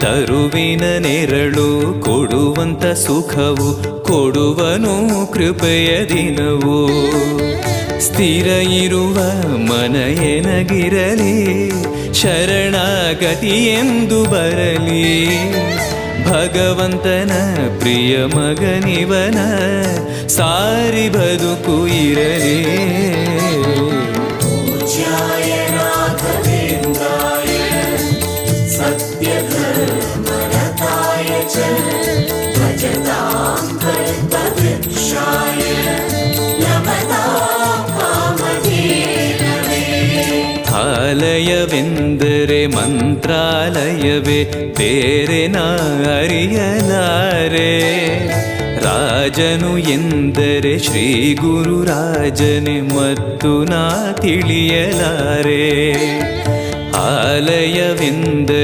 ತರುವಿನ ನೆರಳು ಕೊಡುವಂತ ಸುಖವು ಕೊಡುವನು ಕೃಪೆಯ ದಿನವು. ಸ್ಥಿರ ಇರುವ ಮನ ಎನಗಿರಲಿ ಶರಣಾಗತಿ ಎಂದು ಬರಲಿ. ಭಗವಂತನ ಪ್ರಿಯ ಮಗನಿವನ ಸಾರಿ ಬದುಕು ಇರಲಿ. ಆಲಯವೆಂದರೆ ಮಂತ್ರಾಲಯವೇ ಬೇರೆ ನಾ ಅರಿಯಲಾರೆ. ರಾಜನು ಎಂದರೆ ಶ್ರೀ ಗುರುರಾಜನೇ ಮತ್ತು ನಾ ತಿಳಿಯಲಾರೆ. ಆಲಯವೆಂದರೆ